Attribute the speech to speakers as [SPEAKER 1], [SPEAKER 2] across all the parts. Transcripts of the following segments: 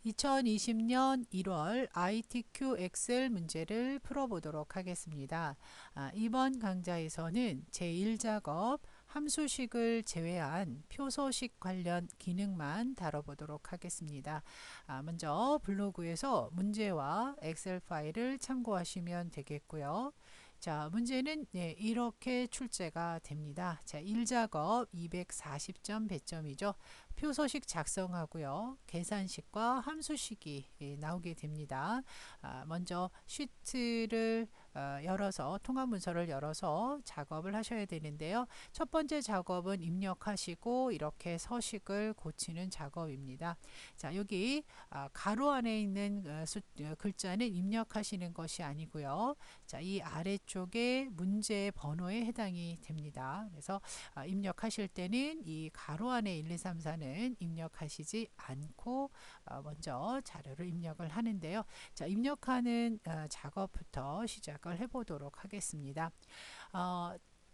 [SPEAKER 1] 2020년 1월 ITQ 엑셀 문제를 풀어보도록 하겠습니다. 이번 강좌에서는 제1작업 함수식을 제외한 표소식 관련 기능만 다뤄보도록 하겠습니다. 먼저 블로그에서 문제와 엑셀 파일을 참고하시면 되겠고요. 자, 문제는 이렇게 출제가 됩니다. 자, 1작업 240점 배점이죠. 표소식 작성하고요. 계산식과 함수식이 나오게 됩니다. 먼저 시트를 열어서 통합 문서를 열어서 작업을 하셔야 되는데요. 첫 번째 작업은 입력하시고 이렇게 서식을 고치는 작업입니다. 자, 여기 가로 안에 있는 글자는 입력하시는 것이 아니고요. 자, 이 아래쪽에 문제의 번호에 해당이 됩니다. 그래서 입력하실 때는 이 가로 안에 1, 2, 3, 4는 입력하시지 않고 먼저 자료를 입력을 하는데요. 자, 입력하는 작업부터 시작을 해보도록 하겠습니다.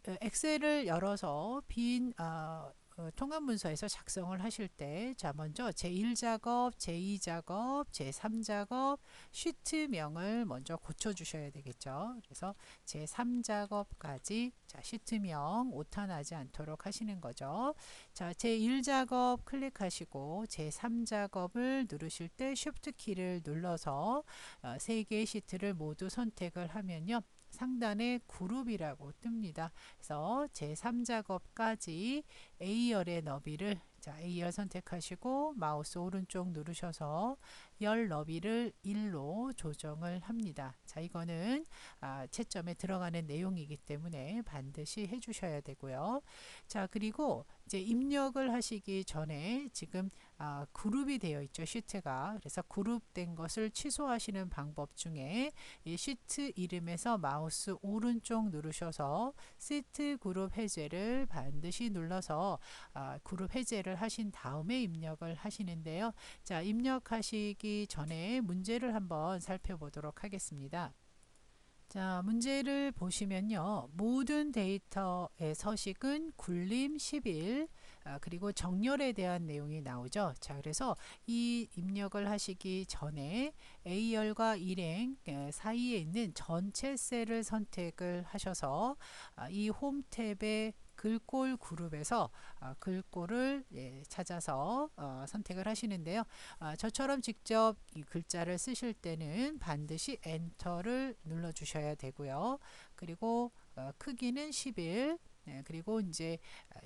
[SPEAKER 1] 엑셀을 열어서 빈 통합 문서에서 작성을 하실 때, 자, 먼저 제1작업, 제2작업, 제3작업 시트명을 먼저 고쳐주셔야 되겠죠. 그래서 제3작업까지 시트명 오타나지 않도록 하시는 거죠. 자, 제1작업 클릭하시고 제3작업을 누르실 때 Shift 키를 눌러서 3개의 시트를 모두 선택을 하면요. 상단에 그룹이라고 뜹니다. 그래서 제3작업까지 A열의 너비를 A열 선택하시고 마우스 오른쪽 누르셔서 열 너비를 1로 조정을 합니다. 자, 이거는 채점에 들어가는 내용이기 때문에 반드시 해주셔야 되고요. 자, 그리고 이제 입력을 하시기 전에 지금 그룹이 되어 있죠, 시트가. 그래서 그룹된 것을 취소하시는 방법 중에 이 시트 이름에서 마우스 오른쪽 누르셔서 시트 그룹 해제를 반드시 눌러서 그룹 해제를 하신 다음에 입력을 하시는데요. 자, 입력하시기 전에 문제를 한번 살펴보도록 하겠습니다. 자, 문제를 보시면요. 모든 데이터의 서식은 굴림 10일, 그리고 정렬에 대한 내용이 나오죠. 자, 그래서 이 입력을 하시기 전에 A열과 일행 사이에 있는 전체 셀을 선택을 하셔서 이 홈 탭의 글꼴 그룹에서 글꼴을 찾아서 선택을 하시는데요. 저처럼 직접 이 글자를 쓰실 때는 반드시 엔터를 눌러 주셔야 되고요. 그리고 크기는 11, 그리고 이제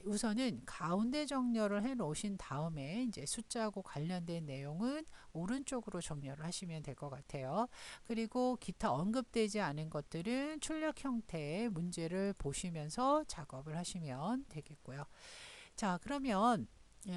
[SPEAKER 1] 우선은 가운데 정렬을 해 놓으신 다음에 이제 숫자하고 관련된 내용은 오른쪽으로 정렬을 하시면 될 것 같아요. 그리고 기타 언급되지 않은 것들은 출력 형태의 문제를 보시면서 작업을 하시면 되겠고요. 자, 그러면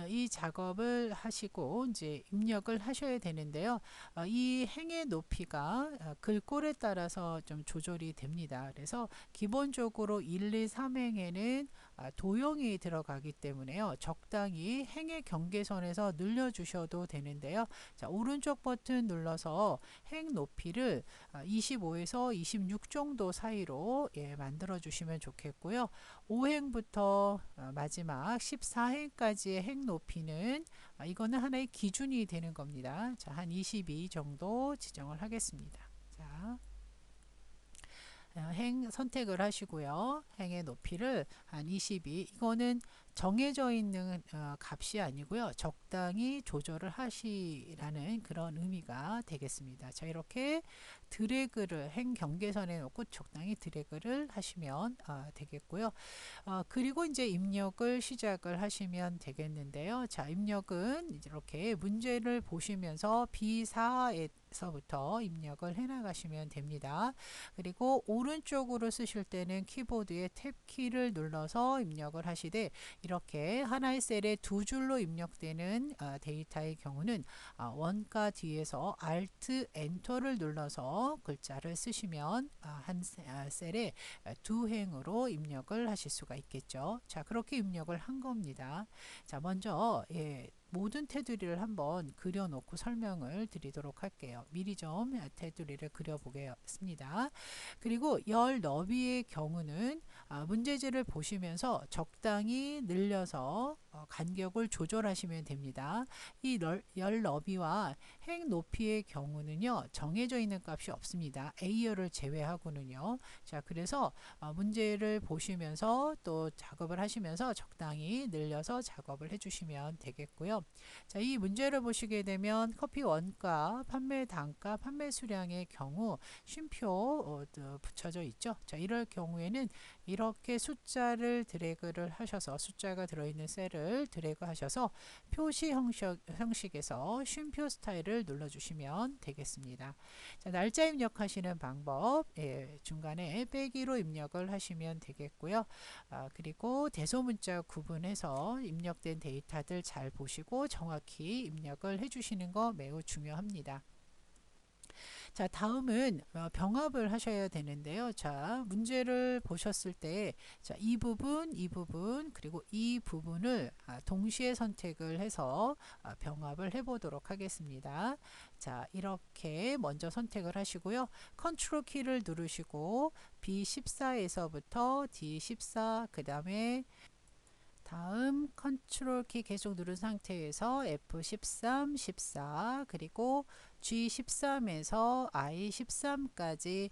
[SPEAKER 1] 이 작업을 하시고 이제 입력을 하셔야 되는데요. 이 행의 높이가 글꼴에 따라서 좀 조절이 됩니다. 그래서 기본적으로 1, 2, 3행에는 도형이 들어가기 때문에요. 적당히 행의 경계선에서 늘려주셔도 되는데요. 자, 오른쪽 버튼 눌러서 행 높이를 25에서 26 정도 사이로 만들어 주시면 좋겠고요. 5행부터 마지막 14행까지의 행 높이는 이거는 하나의 기준이 되는 겁니다. 자, 한 22 정도 지정을 하겠습니다. 자, 행 선택을 하시고요. 행의 높이를 한 22, 이거는 정해져 있는 값이 아니고요. 적당히 조절을 하시라는 그런 의미가 되겠습니다. 자, 이렇게 드래그를 행 경계선에 놓고 적당히 드래그를 하시면 되겠고요. 그리고 이제 입력을 시작을 하시면 되겠는데요. 자, 입력은 이렇게 문제를 보시면서 B4에서부터 입력을 해 나가시면 됩니다. 그리고 오른쪽으로 쓰실 때는 키보드의 탭 키를 눌러서 입력을 하시되, 이렇게 하나의 셀에 두 줄로 입력되는 데이터의 경우는 원가 뒤에서 Alt 엔터를 눌러서 글자를 쓰시면 한 셀에 두 행으로 입력을 하실 수가 있겠죠. 자, 그렇게 입력을 한 겁니다. 자, 먼저 모든 테두리를 한번 그려놓고 설명을 드리도록 할게요. 미리 좀 테두리를 그려보겠습니다. 그리고 열 너비의 경우는 문제지를 보시면서 적당히 늘려서 간격을 조절하시면 됩니다. 이 열 너비와 행 높이의 경우는요, 정해져 있는 값이 없습니다. A열을 제외하고는요. 자, 그래서 문제를 보시면서 또 작업을 하시면서 적당히 늘려서 작업을 해주시면 되겠고요. 자, 이 문제를 보시게 되면 커피 원가, 판매 단가, 판매 수량의 경우 쉼표 붙여져 있죠. 자, 이럴 경우에는 이렇게 숫자를 드래그를 하셔서 숫자가 들어있는 셀을 드래그 하셔서 표시 형식에서 쉼표 스타일을 눌러주시면 되겠습니다. 자, 날짜 입력하시는 방법, 중간에 빼기로 입력을 하시면 되겠고요. 그리고 대소문자 구분해서 입력된 데이터들 잘 보시고 정확히 입력을 해주시는 거 매우 중요합니다. 자, 다음은 병합을 하셔야 되는데요. 자, 문제를 보셨을 때, 자, 이 부분, 그리고 이 부분을 동시에 선택을 해서 병합을 해보도록 하겠습니다. 자, 이렇게 먼저 선택을 하시고요. 컨트롤 키를 누르시고 B14에서부터 D14, 그 다음 컨트롤 키 계속 누른 상태에서 F13, 14 그리고 G13에서 I13까지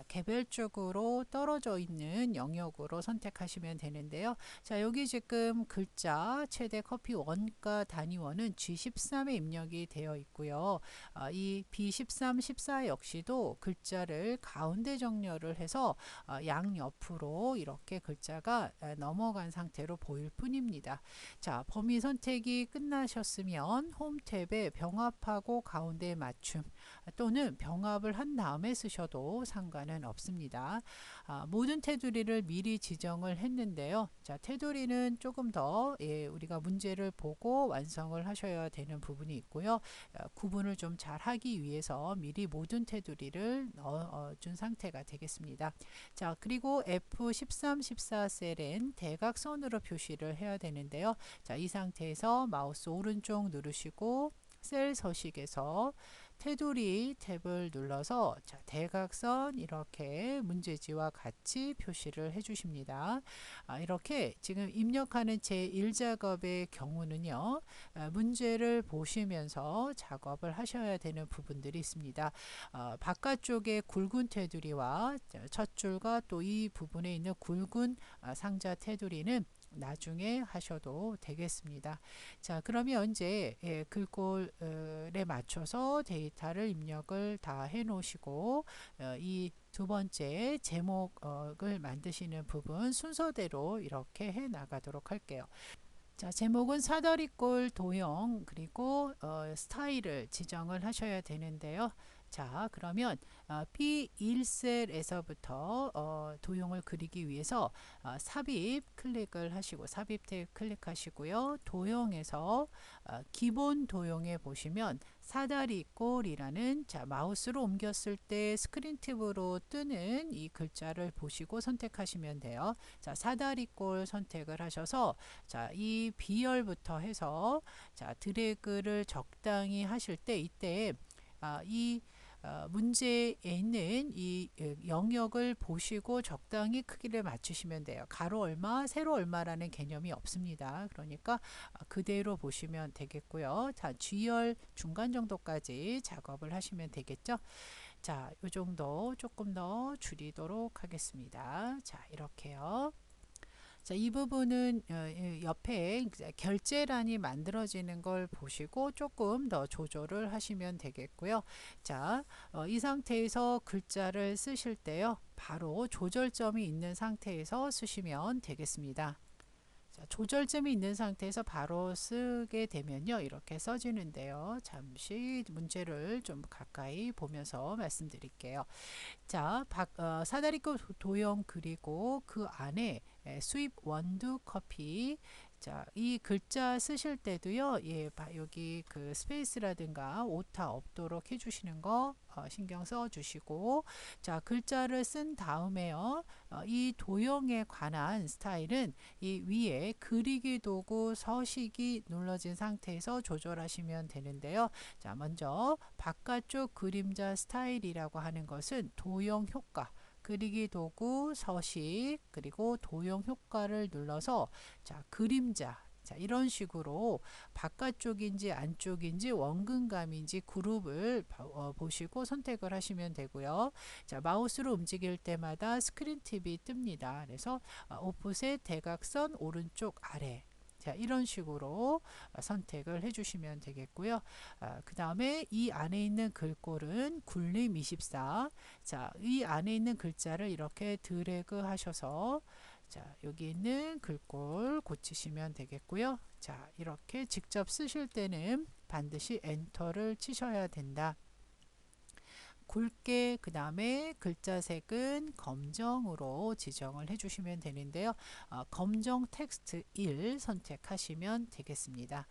[SPEAKER 1] 개별적으로 떨어져 있는 영역으로 선택하시면 되는데요. 자, 여기 지금 글자 최대 커피 원가 단위원은 G13에 입력이 되어 있고요. 이 B13, 14 역시도 글자를 가운데 정렬을 해서 양옆으로 이렇게 글자가 넘어간 상태로 보일 뿐입니다. 자, 범위 선택이 끝나셨으면 홈 탭에 병합하고 가운데 맞춤 또는 병합을 한 다음에 쓰셔도 상관은 없습니다. 모든 테두리를 미리 지정을 했는데요. 자, 테두리는 조금 더 우리가 문제를 보고 완성을 하셔야 되는 부분이 있고요. 구분을 좀 잘 하기 위해서 미리 모든 테두리를 넣어준 상태가 되겠습니다. 자, 그리고 F13, 14 셀엔 대각선으로 표시를 해야 되는데요. 자, 이 상태에서 마우스 오른쪽 누르시고 셀 서식에서 테두리 탭을 눌러서 자, 대각선 이렇게 문제지와 같이 표시를 해 주십니다. 이렇게 지금 입력하는 제1작업의 경우는요. 문제를 보시면서 작업을 하셔야 되는 부분들이 있습니다. 바깥쪽에 굵은 테두리와 첫 줄과 또 이 부분에 있는 굵은 상자 테두리는 나중에 하셔도 되겠습니다. 자, 그러면 이제 글꼴에 맞춰서 데이터를 입력을 다 해 놓으시고 이 두 번째 제목을 만드시는 부분 순서대로 이렇게 해 나가도록 할게요. 자, 제목은 사다리꼴 도형 그리고 스타일을 지정을 하셔야 되는데요. 자, 그러면 B1셀에서부터 도형을 그리기 위해서 삽입 클릭을 하시고 삽입 탭 클릭하시고요. 도형에서 기본 도형에 보시면 사다리꼴이라는 자, 마우스로 옮겼을 때 스크린 팁으로 뜨는 이 글자를 보시고 선택하시면 돼요. 자, 사다리꼴 선택을 하셔서 자, 이 B열부터 해서 자, 드래그를 적당히 하실 때 이때 이 문제에 있는 이 영역을 보시고 적당히 크기를 맞추시면 돼요. 가로 얼마, 세로 얼마라는 개념이 없습니다. 그러니까 그대로 보시면 되겠고요. 자, G열 중간 정도까지 작업을 하시면 되겠죠. 자, 이 정도 조금 더 줄이도록 하겠습니다. 자, 이렇게요. 자, 이 부분은 옆에 결제란이 만들어지는 걸 보시고 조금 더 조절을 하시면 되겠고요. 자, 이 상태에서 글자를 쓰실 때요. 바로 조절점이 있는 상태에서 쓰시면 되겠습니다. 자, 조절점이 있는 상태에서 바로 쓰게 되면요. 이렇게 써지는데요. 잠시 문제를 좀 가까이 보면서 말씀드릴게요. 자, 사다리꼴 도형 그리고 그 안에 수입 원두 커피. 자, 이 글자 쓰실 때도요. 여기 그 스페이스라든가 오타 없도록 해주시는 거 신경 써 주시고, 자, 글자를 쓴 다음에요. 이 도형에 관한 스타일은 이 위에 그리기 도구 서식이 눌러진 상태에서 조절하시면 되는데요. 자, 먼저 바깥쪽 그림자 스타일이라고 하는 것은 도형 효과, 그리기 도구 서식, 그리고 도형 효과를 눌러서 자, 그림자, 자, 이런 식으로 바깥쪽인지 안쪽인지 원근감인지 그룹을 보시고 선택을 하시면 되고요. 자, 마우스로 움직일 때마다 스크린 팁이 뜹니다. 그래서 오프셋 대각선 오른쪽 아래, 자, 이런 식으로 선택을 해주시면 되겠고요. 그 다음에 이 안에 있는 글꼴은 굴림24. 자, 이 안에 있는 글자를 이렇게 드래그 하셔서 자, 여기 있는 글꼴 고치시면 되겠고요. 자, 이렇게 직접 쓰실 때는 반드시 엔터를 치셔야 된다. 굵게, 그 다음에 글자색은 검정으로 지정을 해주시면 되는데요. 검정 텍스트 1 선택하시면 되겠습니다.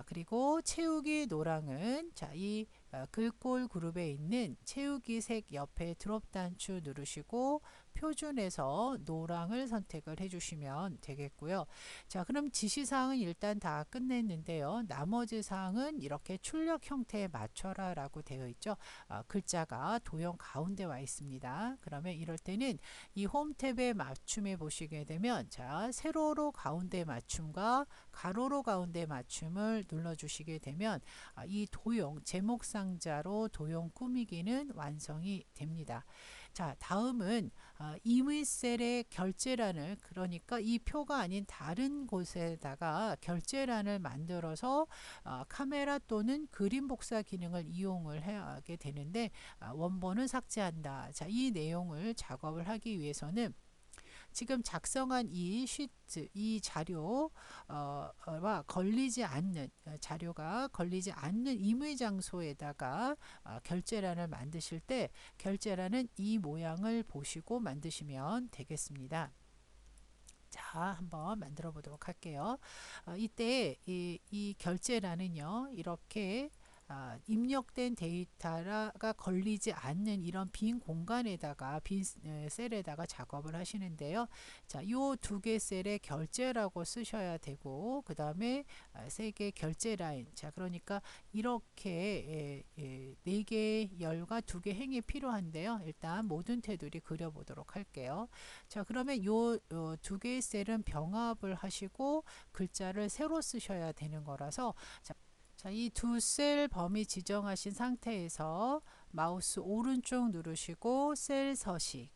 [SPEAKER 1] 그리고 채우기 노랑은 자, 이 글꼴 그룹에 있는 채우기 색 옆에 드롭 단추 누르시고 표준에서 노랑을 선택을 해주시면 되겠고요. 자, 그럼 지시사항은 일단 다 끝냈는데요. 나머지 사항은 이렇게 출력 형태에 맞춰라 라고 되어 있죠. 글자가 도형 가운데 와 있습니다. 그러면 이럴 때는 이 홈 탭에 맞춤해 보시게 되면 자, 세로로 가운데 맞춤과 가로로 가운데 맞춤을 눌러주시게 되면 이 도형 제목 상자로 도형 꾸미기는 완성이 됩니다. 자, 다음은 임의셀의 결제란을, 그러니까 이 표가 아닌 다른 곳에다가 결제란을 만들어서 카메라 또는 그림 복사 기능을 이용을 하게 되는데 원본은 삭제한다. 자, 이 내용을 작업을 하기 위해서는 지금 작성한 이 시트, 이 자료와 걸리지 않는, 자료가 걸리지 않는 임의 장소에다가 결제란을 만드실 때 결제란은 이 모양을 보시고 만드시면 되겠습니다. 자, 한번 만들어 보도록 할게요. 이때 이 결제란은요, 이렇게 입력된 데이터가 걸리지 않는 이런 빈 공간에다가 빈 셀에다가 작업을 하시는데요. 자, 요 두 개 셀에 결제라고 쓰셔야 되고 그 다음에 세 개 결제 라인. 자, 그러니까 이렇게 네 개 열과 두 개 행이 필요한데요. 일단 모든 테두리 그려 보도록 할게요. 자, 그러면 요 두 개의 셀은 병합을 하시고 글자를 새로 쓰셔야 되는 거라서 자, 이 두 셀 범위 지정하신 상태에서 마우스 오른쪽 누르시고 셀 서식,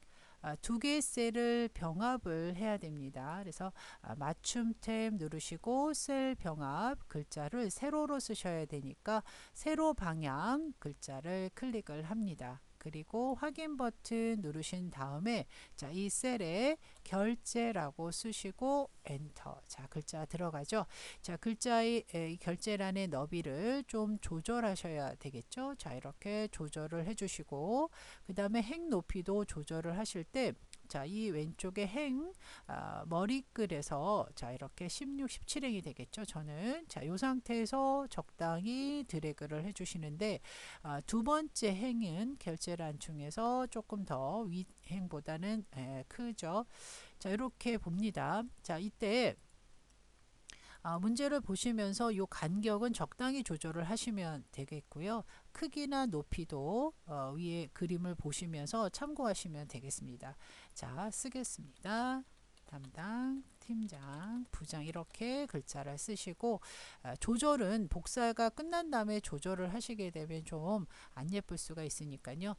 [SPEAKER 1] 두 개의 셀을 병합을 해야 됩니다. 그래서 맞춤 탭 누르시고 셀 병합, 글자를 세로로 쓰셔야 되니까 세로 방향 글자를 클릭을 합니다. 그리고 확인 버튼 누르신 다음에 자, 이 셀에 결제라고 쓰시고 엔터. 자, 글자 들어가죠. 자, 글자의 결제란의 너비를 좀 조절하셔야 되겠죠. 자, 이렇게 조절을 해주시고 그 다음에 행 높이도 조절을 하실 때 자, 이 왼쪽에 행 머리글에서 자, 이렇게 16, 17행이 되겠죠. 저는 자, 이 상태에서 적당히 드래그를 해주시는데 두 번째 행은 결제란 중에서 조금 더 윗행보다는 크죠. 자, 이렇게 봅니다. 자, 이때 문제를 보시면서 이 간격은 적당히 조절을 하시면 되겠고요. 크기나 높이도 위에 그림을 보시면서 참고하시면 되겠습니다. 자, 쓰겠습니다. 담당, 팀장, 부장 이렇게 글자를 쓰시고 조절은 복사가 끝난 다음에 조절을 하시게 되면 좀 안 예쁠 수가 있으니까요.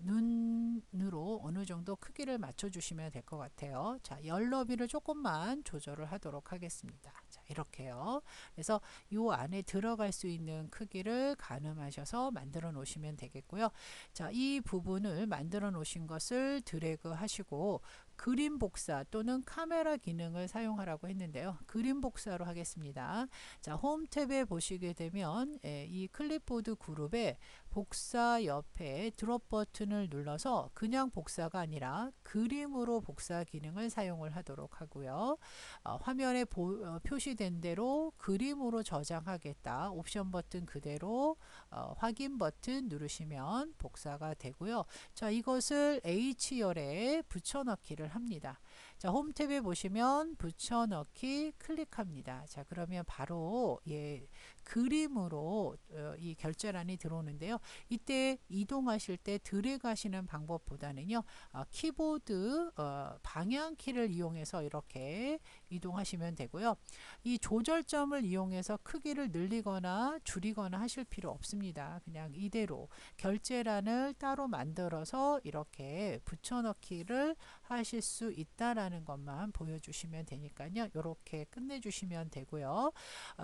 [SPEAKER 1] 눈으로 어느 정도 크기를 맞춰 주시면 될 것 같아요. 자, 열 너비를 조금만 조절을 하도록 하겠습니다. 자, 이렇게요. 그래서 이 안에 들어갈 수 있는 크기를 가늠하셔서 만들어 놓으시면 되겠고요. 자, 이 부분을 만들어 놓으신 것을 드래그 하시고 그림 복사 또는 카메라 기능을 사용하라고 했는데요. 그림 복사로 하겠습니다. 자, 홈 탭에 보시게 되면 이 클립보드 그룹에 복사 옆에 드롭 버튼을 눌러서 그냥 복사가 아니라 그림으로 복사 기능을 사용을 하도록 하고요. 화면에 표시된 대로 그림으로 저장하겠다. 옵션 버튼 그대로 확인 버튼 누르시면 복사가 되고요. 자, 이것을 H열에 붙여넣기를 합니다. 자, 홈 탭에 보시면 붙여넣기 클릭합니다. 자, 그러면 바로 그림으로 이 결제란이 들어오는데요. 이때 이동하실 때 드래그 하시는 방법보다는요. 키보드 방향키를 이용해서 이렇게 이동하시면 되고요. 이 조절점을 이용해서 크기를 늘리거나 줄이거나 하실 필요 없습니다. 그냥 이대로 결제란을 따로 만들어서 이렇게 붙여넣기를 하실 수 있다라는 것만 보여주시면 되니까요. 이렇게 끝내주시면 되고요.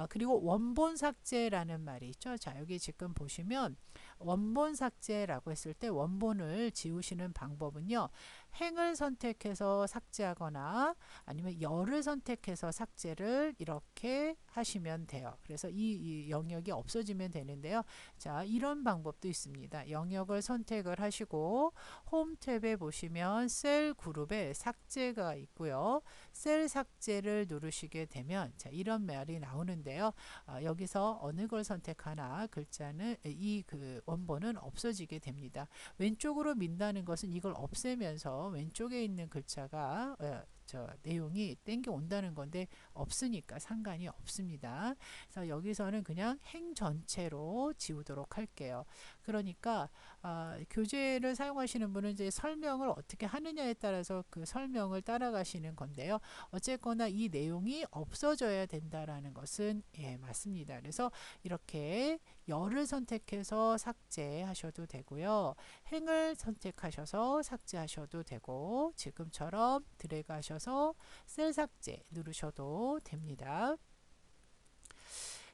[SPEAKER 1] 그리고 원본 삭제라는 말이 있죠. 자, 여기 지금 보시면 원본 삭제라고 했을 때 원본을 지우시는 방법은요. 행을 선택해서 삭제하거나 아니면 열을 선택해서 삭제를 이렇게 하시면 돼요. 그래서 이 영역이 없어지면 되는데요. 자, 이런 방법도 있습니다. 영역을 선택을 하시고 홈 탭에 보시면 셀 그룹에 삭제가 있고요. 셀 삭제를 누르시게 되면 자, 이런 말이 나오는데요. 여기서 어느 걸 선택하나 글자는 이 그 원본은 없어지게 됩니다. 왼쪽으로 민다는 것은 이걸 없애면서 왼쪽에 있는 글자가 내용이 땡겨 온다는 건데 없으니까 상관이 없습니다. 그래서 여기서는 그냥 행 전체로 지우도록 할게요. 그러니까 교재를 사용하시는 분은 이제 설명을 어떻게 하느냐에 따라서 그 설명을 따라가시는 건데요. 어쨌거나 이 내용이 없어져야 된다라는 것은 맞습니다. 그래서 이렇게 열을 선택해서 삭제하셔도 되고요. 행을 선택하셔서 삭제하셔도 되고 지금처럼 드래그 하셔서 셀 삭제 누르셔도 됩니다.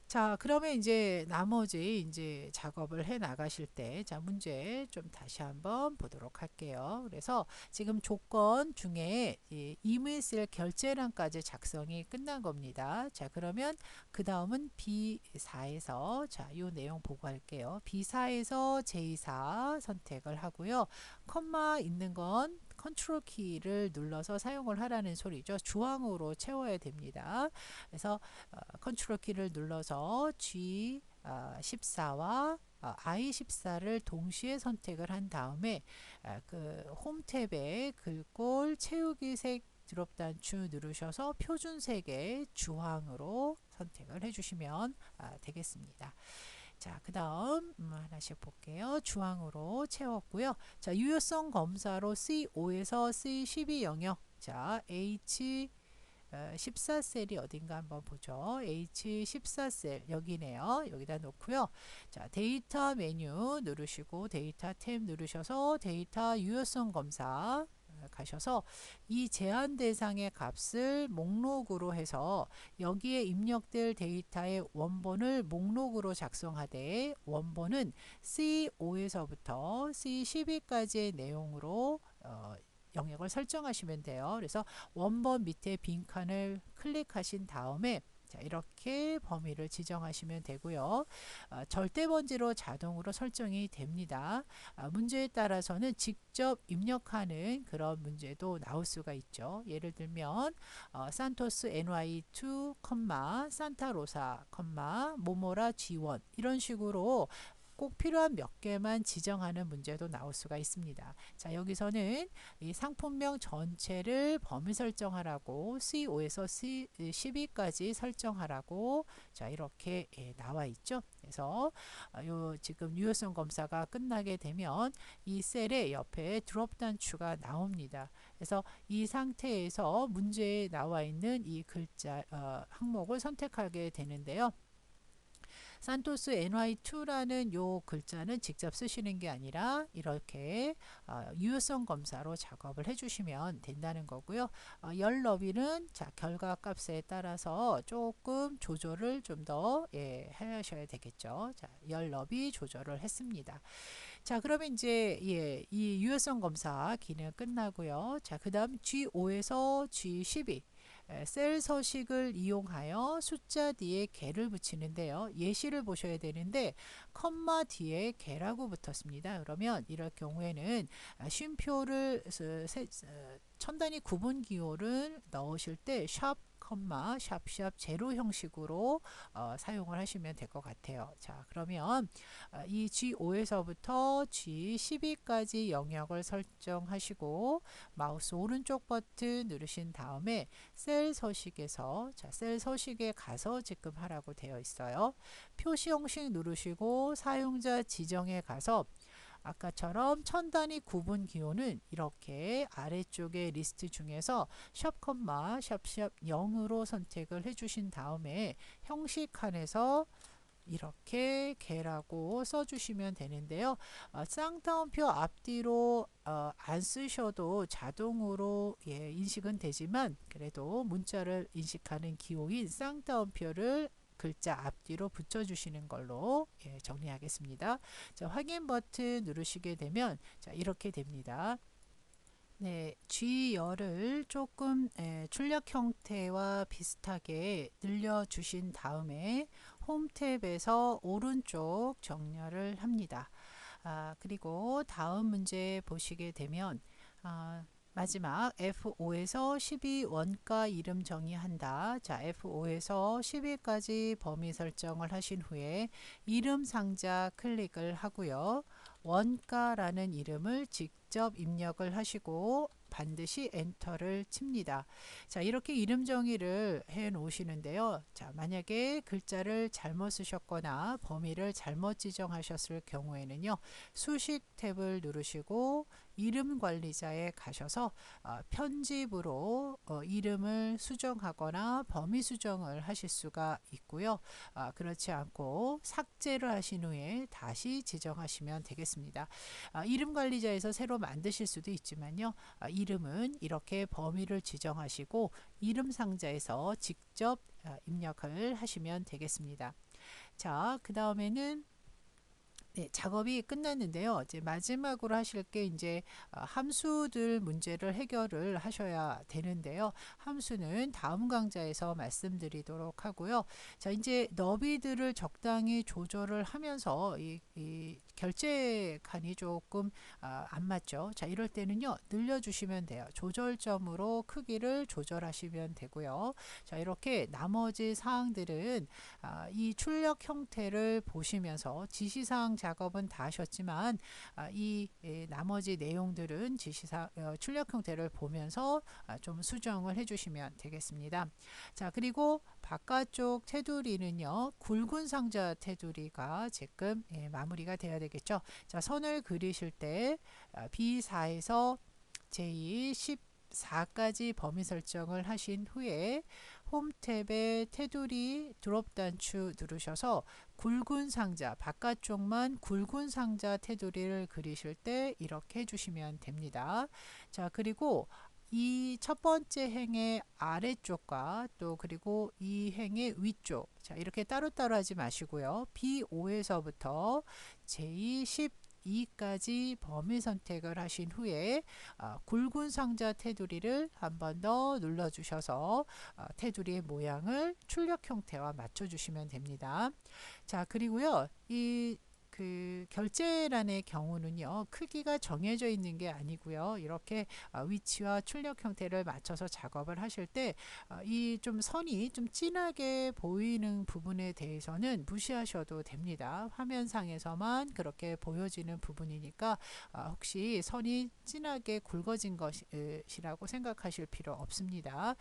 [SPEAKER 1] 자, 그러면 이제 나머지 이제 작업을 해 나가실 때, 자, 문제 좀 다시 한번 보도록 할게요. 그래서 지금 조건 중에 이 이메일 결제란까지 작성이 끝난 겁니다. 자, 그러면 그 다음은 B4에서, 자, 이 내용 보고 할게요. B4에서 J4 선택을 하고요. 컴마 있는 건 컨트롤 키를 눌러서 사용을 하라는 소리죠. 주황으로 채워야 됩니다. 그래서 컨트롤 키를 눌러서 G14와 I14를 동시에 선택을 한 다음에 그 홈 탭에 글꼴 채우기 색 드롭 단추 누르셔서 표준색의 주황으로 선택을 해주시면 되겠습니다. 자, 그 다음 하나씩 볼게요. 주황으로 채웠고요. 자, 유효성 검사로 C5에서 C12 영역. 자, H 14셀이 어딘가 한번 보죠. H14셀 여기네요. 여기다 놓고요. 자, 데이터 메뉴 누르시고 데이터 탭 누르셔서 데이터 유효성 검사 가셔서 이 제한 대상의 값을 목록으로 해서 여기에 입력될 데이터의 원본을 목록으로 작성하되 원본은 C5에서부터 C12까지의 내용으로 영역을 설정하시면 돼요. 그래서 원본 밑에 빈칸을 클릭하신 다음에 자, 이렇게 범위를 지정하시면 되고요. 절대 번지로 자동으로 설정이 됩니다. 문제에 따라서는 직접 입력하는 그런 문제도 나올 수가 있죠. 예를 들면 산토스 NY2, 산타로사, 모모라 G1 이런 식으로 꼭 필요한 몇 개만 지정하는 문제도 나올 수가 있습니다. 자, 여기서는 이 상품명 전체를 범위 설정하라고 C5에서 C12까지 설정하라고 자, 이렇게 나와 있죠. 그래서 요 지금 유효성 검사가 끝나게 되면 이 셀의 옆에 드롭 단추가 나옵니다. 그래서 이 상태에서 문제에 나와 있는 이 글자 항목을 선택하게 되는데요. 산토스 NY2라는 요 글자는 직접 쓰시는 게 아니라 이렇게 유효성 검사로 작업을 해주시면 된다는 거고요. 열 너비는 자, 결과 값에 따라서 조금 조절을 좀 더 하셔야 되겠죠. 자, 열 너비 조절을 했습니다. 자, 그러면 이제 이 유효성 검사 기능 끝나고요. 자, 그 다음 G5에서 G12 셀 서식을 이용하여 숫자 뒤에 개를 붙이는데요. 예시를 보셔야 되는데 컴마 뒤에 개라고 붙었습니다. 그러면 이럴 경우에는 쉼표를 천 단위 구분 기호를 넣으실 때 샵 샵샵 제로 형식으로 사용을 하시면 될 것 같아요. 자, 그러면 이 G5에서부터 G12까지 영역을 설정하시고 마우스 오른쪽 버튼 누르신 다음에 셀 서식에서 셀 서식에 가서 지금 하라고 되어 있어요. 표시 형식 누르시고 사용자 지정에 가서 아까처럼 천 단위 구분 기호는 이렇게 아래쪽에 리스트 중에서 샵샵 0으로 선택을 해주신 다음에 형식 칸에서 이렇게 개라고 써주시면 되는데요. 쌍따옴표 앞뒤로 안 쓰셔도 자동으로 인식은 되지만 그래도 문자를 인식하는 기호인 쌍따옴표를 글자 앞뒤로 붙여주시는 걸로 정리하겠습니다. 자, 확인 버튼 누르시게 되면 자, 이렇게 됩니다. 네, G열을 조금 출력 형태와 비슷하게 늘려주신 다음에 홈 탭에서 오른쪽 정렬을 합니다. 그리고 다음 문제 보시게 되면 마지막 F5에서 12 원가 이름 정의한다. 자, F5에서 12까지 범위 설정을 하신 후에 이름 상자 클릭을 하고요. 원가라는 이름을 직접 입력을 하시고 반드시 엔터를 칩니다. 자, 이렇게 이름 정의를 해 놓으시는데요. 자, 만약에 글자를 잘못 쓰셨거나 범위를 잘못 지정하셨을 경우에는요. 수식 탭을 누르시고 이름 관리자에 가셔서 편집으로 이름을 수정하거나 범위 수정을 하실 수가 있고요. 그렇지 않고 삭제를 하신 후에 다시 지정하시면 되겠습니다. 이름 관리자에서 새로 만드실 수도 있지만요. 이름은 이렇게 범위를 지정하시고 이름 상자에서 직접 입력을 하시면 되겠습니다. 자, 그 다음에는 작업이 끝났는데요. 이제 마지막으로 하실 게 이제 함수들 문제를 해결을 하셔야 되는데요. 함수는 다음 강좌에서 말씀드리도록 하고요. 자, 이제 너비들을 적당히 조절을 하면서 이 결제 칸이 조금 안 맞죠. 자, 이럴 때는요. 늘려주시면 돼요. 조절점으로 크기를 조절하시면 되고요. 자, 이렇게 나머지 사항들은 이 출력 형태를 보시면서 지시사항 작업은 다 하셨지만 이 나머지 내용들은 출력 형태를 보면서 좀 수정을 해주시면 되겠습니다. 자, 그리고 바깥쪽 테두리는요. 굵은 상자 테두리가 지금 마무리가 돼야 되겠죠. 자, 선을 그리실 때 B4에서 J 14까지 범위 설정을 하신 후에 홈 탭에 테두리 드롭 단추 누르셔서 굵은 상자 바깥쪽만 굵은 상자 테두리를 그리실 때 이렇게 해주시면 됩니다. 자, 그리고 이 첫 번째 행의 아래쪽과 또 그리고 이 행의 위쪽 자, 이렇게 따로따로 하지 마시고요. B5에서부터 J12까지 범위 선택을 하신 후에 굵은 상자 테두리를 한 번 더 눌러 주셔서 테두리의 모양을 출력 형태와 맞춰 주시면 됩니다. 자, 그리고요. 그 결제란의 경우는요. 크기가 정해져 있는 게 아니고요. 이렇게 위치와 출력 형태를 맞춰서 작업을 하실 때 이 좀 선이 좀 진하게 보이는 부분에 대해서는 무시하셔도 됩니다. 화면상에서만 그렇게 보여지는 부분이니까 혹시 선이 진하게 굵어진 것이라고 생각하실 필요 없습니다.